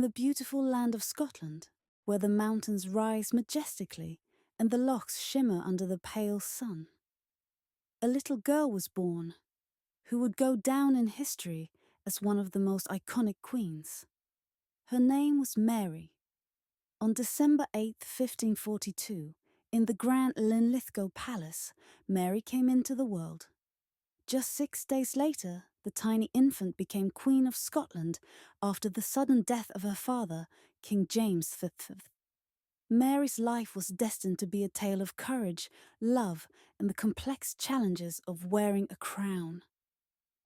In the beautiful land of Scotland, where the mountains rise majestically and the lochs shimmer under the pale sun, a little girl was born who would go down in history as one of the most iconic queens. Her name was Mary. On December 8, 1542, in the grand Linlithgow Palace, Mary came into the world. Just 6 days later, the tiny infant became Queen of Scotland after the sudden death of her father, King James V. Mary's life was destined to be a tale of courage, love, and the complex challenges of wearing a crown.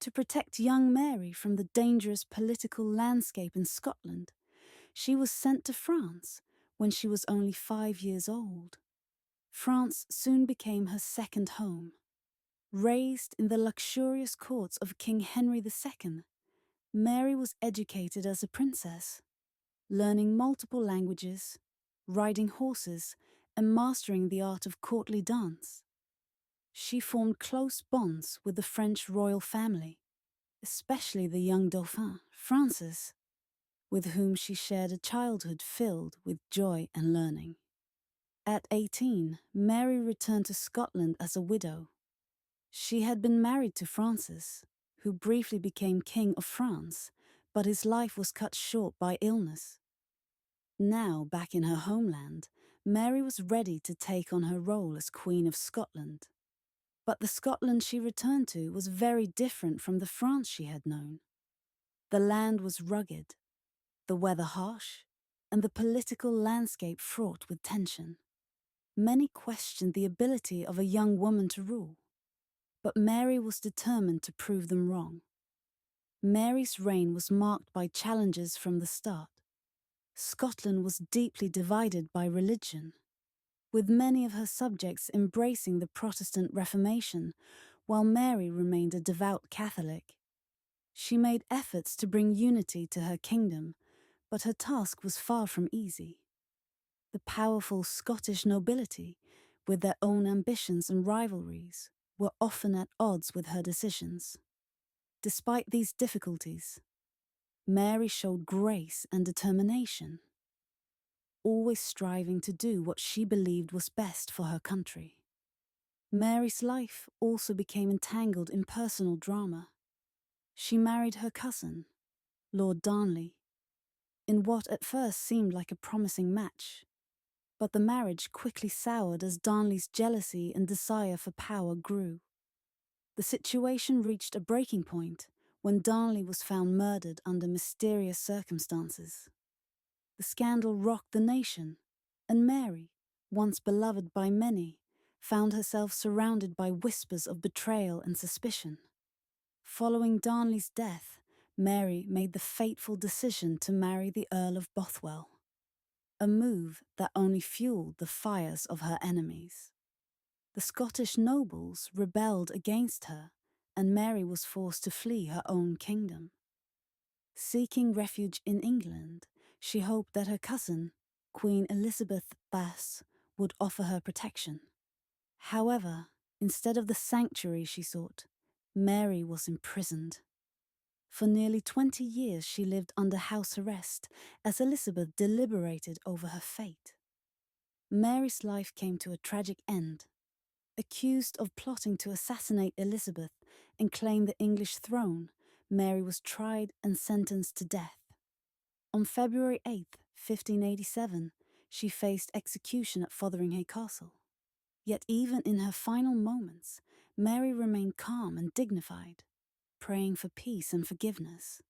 To protect young Mary from the dangerous political landscape in Scotland, she was sent to France when she was only 5 years old. France soon became her second home. Raised in the luxurious courts of King Henry II, Mary was educated as a princess, learning multiple languages, riding horses, and mastering the art of courtly dance. She formed close bonds with the French royal family, especially the young Dauphin, Francis, with whom she shared a childhood filled with joy and learning. At 18, Mary returned to Scotland as a widow. She had been married to Francis, who briefly became King of France, but his life was cut short by illness. Now, back in her homeland, Mary was ready to take on her role as Queen of Scotland. But the Scotland she returned to was very different from the France she had known. The land was rugged, the weather harsh, and the political landscape fraught with tension. Many questioned the ability of a young woman to rule, but Mary was determined to prove them wrong. Mary's reign was marked by challenges from the start. Scotland was deeply divided by religion, with many of her subjects embracing the Protestant Reformation, while Mary remained a devout Catholic. She made efforts to bring unity to her kingdom, but her task was far from easy. The powerful Scottish nobility, with their own ambitions and rivalries, were often at odds with her decisions. Despite these difficulties, Mary showed grace and determination, always striving to do what she believed was best for her country. Mary's life also became entangled in personal drama. She married her cousin, Lord Darnley, in what at first seemed like a promising match. But the marriage quickly soured as Darnley's jealousy and desire for power grew. The situation reached a breaking point when Darnley was found murdered under mysterious circumstances. The scandal rocked the nation, and Mary, once beloved by many, found herself surrounded by whispers of betrayal and suspicion. Following Darnley's death, Mary made the fateful decision to marry the Earl of Bothwell, a move that only fueled the fires of her enemies. The Scottish nobles rebelled against her, and Mary was forced to flee her own kingdom. Seeking refuge in England, she hoped that her cousin, Queen Elizabeth Bass, would offer her protection. However, instead of the sanctuary she sought, Mary was imprisoned. For nearly 20 years she lived under house arrest as Elizabeth deliberated over her fate. Mary's life came to a tragic end. Accused of plotting to assassinate Elizabeth and claim the English throne, Mary was tried and sentenced to death. On February 8, 1587, she faced execution at Fotheringhay Castle. Yet even in her final moments, Mary remained calm and dignified, praying for peace and forgiveness.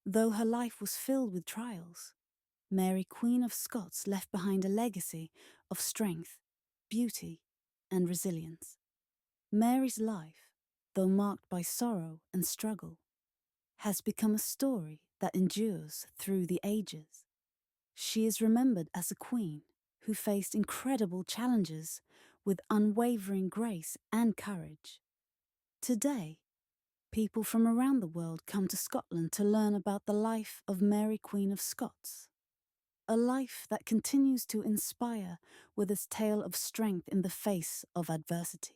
Though her life was filled with trials, Mary, Queen of Scots, left behind a legacy of strength, beauty, and resilience. Mary's life, though marked by sorrow and struggle, has become a story that endures through the ages. She is remembered as a queen who faced incredible challenges with unwavering grace and courage. Today, people from around the world come to Scotland to learn about the life of Mary, Queen of Scots, a life that continues to inspire with its tale of strength in the face of adversity.